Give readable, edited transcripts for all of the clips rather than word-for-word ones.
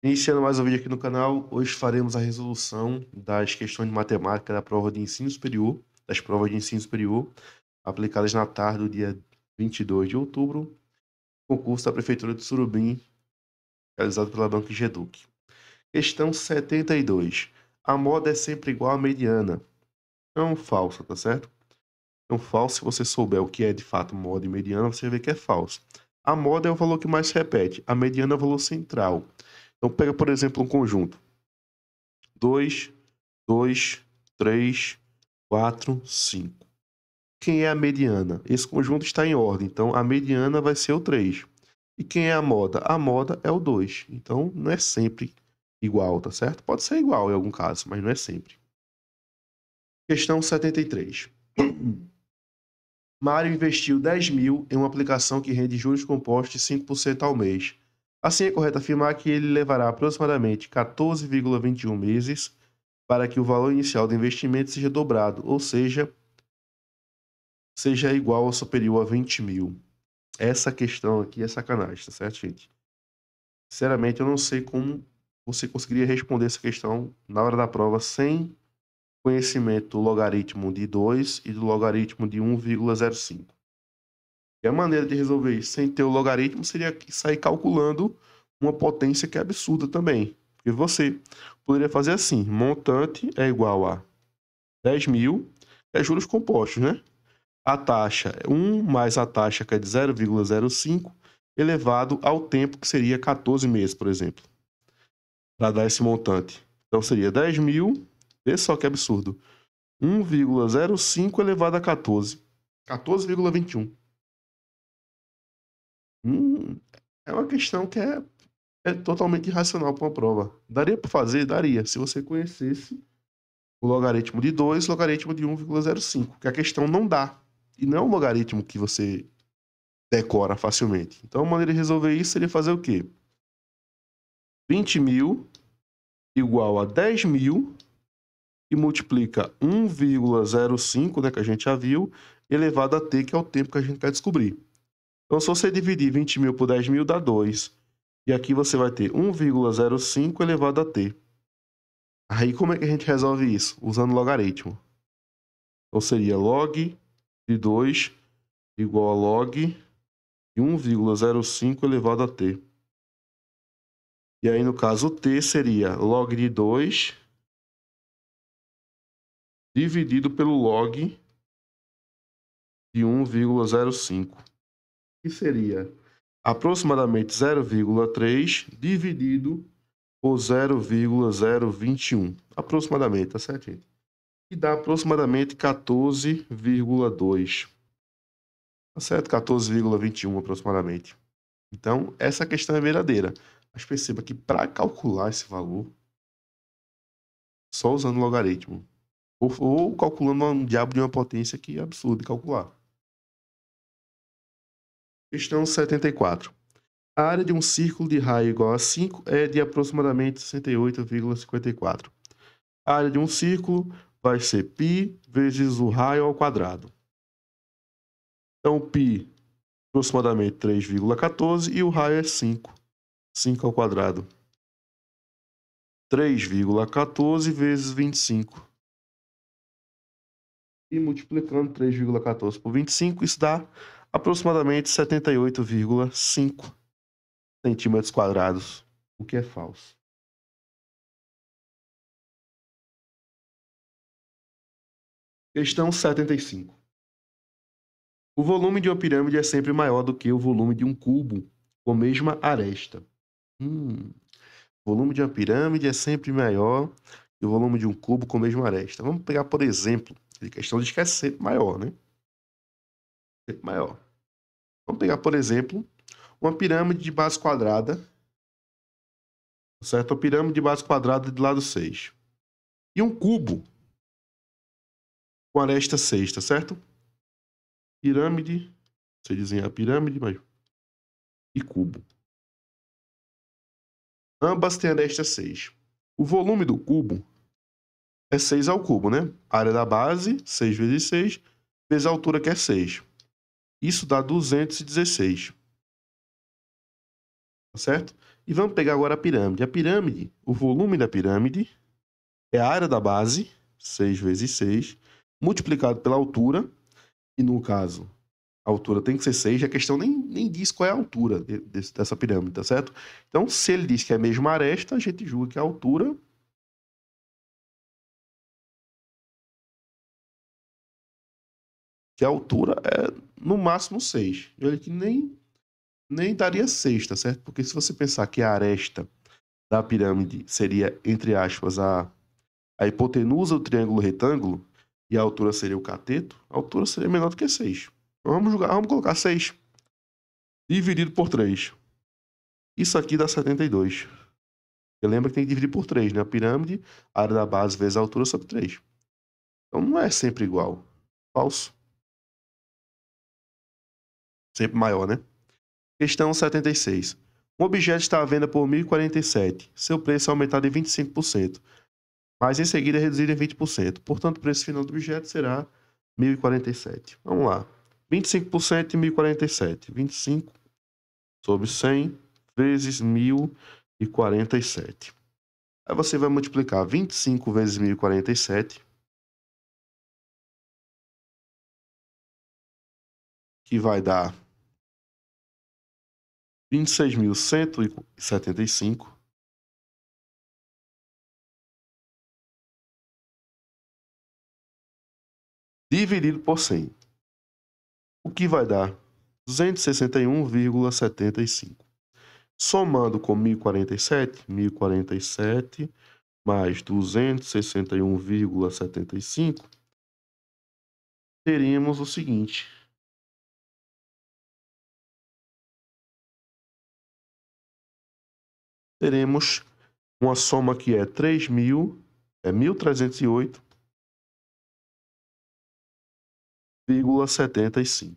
Iniciando mais um vídeo aqui no canal, hoje faremos a resolução das questões de matemática da prova de ensino superior, das provas de ensino superior, aplicadas na tarde do dia 22 de outubro, concurso da Prefeitura de Surubim, realizado pela Banco Geduc. Questão 72. A moda é sempre igual à mediana. Não, falso, tá certo? Então, falso, se você souber o que é de fato moda e mediana, você vai ver que é falso. A moda é o valor que mais se repete, a mediana é o valor central. Então, pega, por exemplo, um conjunto. 2, 2, 3, 4, 5. Quem é a mediana? Esse conjunto está em ordem, então a mediana vai ser o 3. E quem é a moda? A moda é o 2. Então não é sempre igual, tá certo? Pode ser igual em algum caso, mas não é sempre. Questão 73. Mário investiu 10 mil em uma aplicação que rende juros compostos de 5% ao mês. Assim é correto afirmar que ele levará aproximadamente 14,21 meses para que o valor inicial do investimento seja dobrado, ou seja igual ou superior a 20 mil. Essa questão aqui é sacanagem, tá certo, gente? Sinceramente, eu não sei como você conseguiria responder essa questão na hora da prova sem conhecimento do logaritmo de 2 e do logaritmo de 1,05. E a maneira de resolver isso sem ter o logaritmo seria sair calculando uma potência que é absurda também. Porque você poderia fazer assim, montante é igual a 10 mil, é juros compostos, né? A taxa, 1 mais a taxa que é de 0,05, elevado ao tempo que seria 14 meses, por exemplo, para dar esse montante. Então seria 10 mil, vê só que absurdo, 1,05 elevado a 14, 14,21. É uma questão que é totalmente irracional para uma prova. Daria para fazer? Daria, se você conhecesse o logaritmo de 2 e o logaritmo de 1,05, que a questão não dá. E não é um logaritmo que você decora facilmente. Então, a maneira de resolver isso seria fazer o quê? 20 mil igual a 10 mil e multiplica 1,05, né, que a gente já viu, elevado a t, que é o tempo que a gente quer descobrir. Então, se você dividir 20 mil por 10 mil, dá 2. E aqui você vai ter 1,05 elevado a t. Aí, como é que a gente resolve isso? Usando logaritmo. Então, seria log de 2 igual a log de 1,05 elevado a t. E aí, no caso, o t seria log de 2 dividido pelo log de 1,05, que seria aproximadamente 0,3 dividido por 0,021. Aproximadamente, tá certo, gente? E dá aproximadamente 14,2. Tá certo? 14,21 aproximadamente. Então, essa questão é verdadeira. Mas perceba que para calcular esse valor, só usando logaritmo, ou calculando um diabo de uma potência que é absurdo de calcular. Questão 74. A área de um círculo de raio igual a 5 é de aproximadamente 68,54. A área de um círculo vai ser π vezes o raio ao quadrado. Então, π aproximadamente 3,14 e o raio é 5. 5 ao quadrado. 3,14 vezes 25. E multiplicando 3,14 por 25, isso dá aproximadamente 78,5 centímetros quadrados, o que é falso. Questão 75. O volume de uma pirâmide é sempre maior do que o volume de um cubo com a mesma aresta. O volume de uma pirâmide é sempre maior que o volume de um cubo com a mesma aresta. Vamos pegar, por exemplo, a questão diz que é sempre maior, né? Sempre maior. Vamos pegar, por exemplo, uma pirâmide de base quadrada, certo? Uma pirâmide de base quadrada de lado 6. E um cubo com aresta 6, tá certo? Pirâmide, você desenhar a pirâmide, mas... e cubo. Ambas têm aresta 6. O volume do cubo é 6 ao cubo, né? A área da base, 6 vezes 6, vezes a altura, que é 6. Isso dá 216. Tá certo? E vamos pegar agora a pirâmide. A pirâmide, o volume da pirâmide é a área da base, 6 vezes 6, multiplicado pela altura, e no caso, a altura tem que ser 6, a questão nem diz qual é a altura dessa pirâmide, tá certo? Então, se ele diz que é a mesma aresta, a gente julga que a altura é no máximo 6. Olha que nem daria 6, tá certo? Porque se você pensar que a aresta da pirâmide seria, entre aspas, a hipotenusa do triângulo retângulo, e a altura seria o cateto, a altura seria menor do que 6. Então, vamos colocar 6 dividido por 3. Isso aqui dá 72. Você lembra que tem que dividir por 3, né? A pirâmide, a área da base vezes a altura sobre 3. Então não é sempre igual. Falso. Sempre maior, né? Questão 76. Um objeto está à venda por 1.047. Seu preço é aumentado em 25%, mas em seguida é reduzido em 20%. Portanto, o preço final do objeto será 1.047. Vamos lá. 25% de 1.047. 25 sobre 100 vezes 1.047. Aí você vai multiplicar 25 vezes 1.047, que vai dar 26.175, dividido por 100, o que vai dar 261,75. Somando com 1.047 mais 261,75, teríamos o seguinte. Teremos uma soma que é 1.308,75.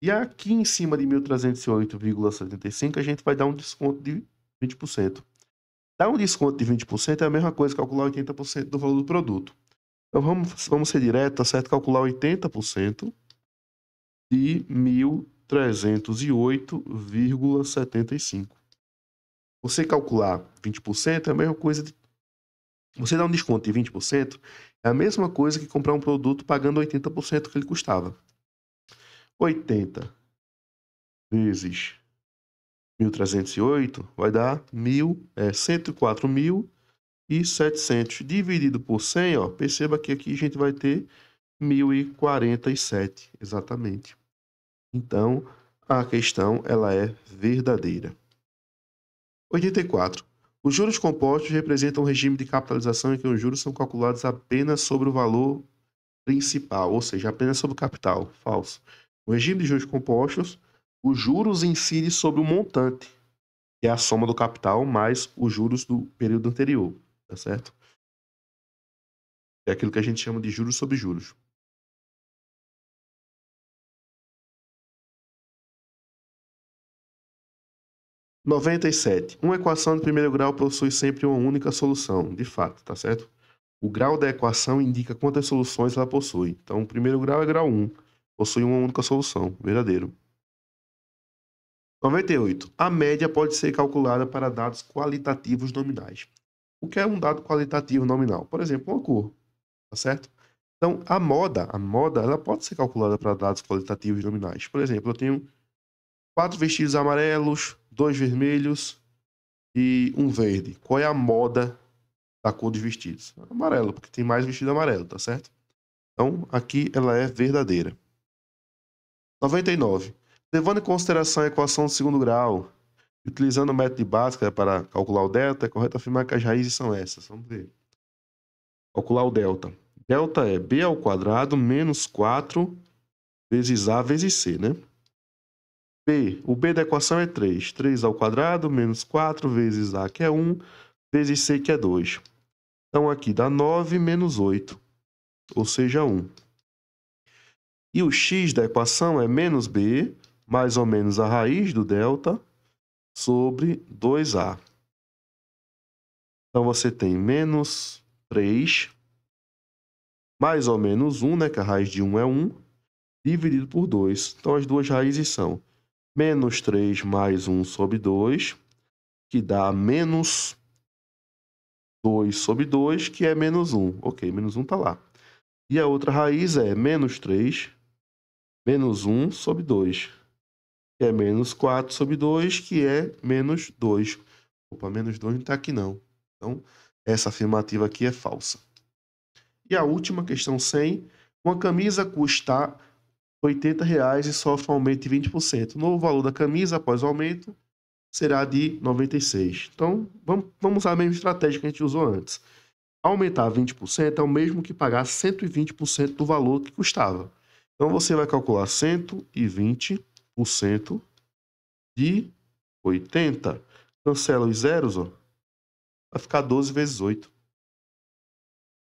E aqui em cima de 1.308,75, a gente vai dar um desconto de 20%. Dar um desconto de 20% é a mesma coisa que calcular 80% do valor do produto. Então vamos ser direto, tá certo? Calcular 80% de 1.308,75. Você calcular 20% é a mesma coisa de... Você dar um desconto de 20% é a mesma coisa que comprar um produto pagando 80% que ele custava. 80 vezes 1.308 vai dar 104.700. Dividido por 100, ó, perceba que aqui a gente vai ter 1.047, exatamente. Então, a questão ela é verdadeira. 84. Os juros compostos representam um regime de capitalização em que os juros são calculados apenas sobre o valor principal, ou seja, apenas sobre o capital. Falso. No regime de juros compostos, os juros incidem sobre o montante, que é a soma do capital mais os juros do período anterior, tá certo? É aquilo que a gente chama de juros sobre juros. - 97. Uma equação de primeiro grau possui sempre uma única solução, de fato, tá certo? O grau da equação indica quantas soluções ela possui. Então, o primeiro grau é grau 1, possui uma única solução, verdadeiro. 98. A média pode ser calculada para dados qualitativos nominais. O que é um dado qualitativo nominal? Por exemplo, uma cor, tá certo? Então, a moda, ela pode ser calculada para dados qualitativos nominais. Por exemplo, eu tenho 4 vestidos amarelos, 2 vermelhos e um verde. Qual é a moda da cor dos vestidos? Amarelo, porque tem mais vestido amarelo, tá certo? Então, aqui ela é verdadeira. 99. Levando em consideração a equação de segundo grau, utilizando o método de Bhaskara para calcular o delta, é correto afirmar que as raízes são essas. Vamos ver. Calcular o delta. Delta é b ao quadrado menos 4 vezes a vezes c, né? B, o b da equação é 3. 3 ao quadrado menos 4 vezes a, que é 1, vezes c, que é 2. Então, aqui dá 9 menos 8, ou seja, 1. E o x da equação é menos b, mais ou menos a raiz do delta, sobre 2a. Então, você tem menos 3, mais ou menos 1, né, que a raiz de 1 é 1, dividido por 2. Então, as duas raízes são menos 3 mais 1 sobre 2, que dá menos 2 sobre 2, que é menos 1. Ok, menos 1 está lá. E a outra raiz é menos 3, menos 1 sobre 2, que é menos 4 sobre 2, que é menos 2. Opa, menos 2 não está aqui não. Então, essa afirmativa aqui é falsa. E a última, questão 100. Uma camisa custa R$ 80 e sofre um aumento de 20%. O novo valor da camisa, após o aumento, será de 96. Então, vamos usar a mesma estratégia que a gente usou antes. Aumentar 20% é o mesmo que pagar 120% do valor que custava. Então, você vai calcular 120% de 80. Cancela os zeros, ó. Vai ficar 12 vezes 8.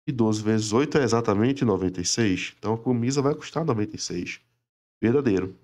E 12 vezes 8 é exatamente 96. Então, a camisa vai custar 96. Verdadeiro.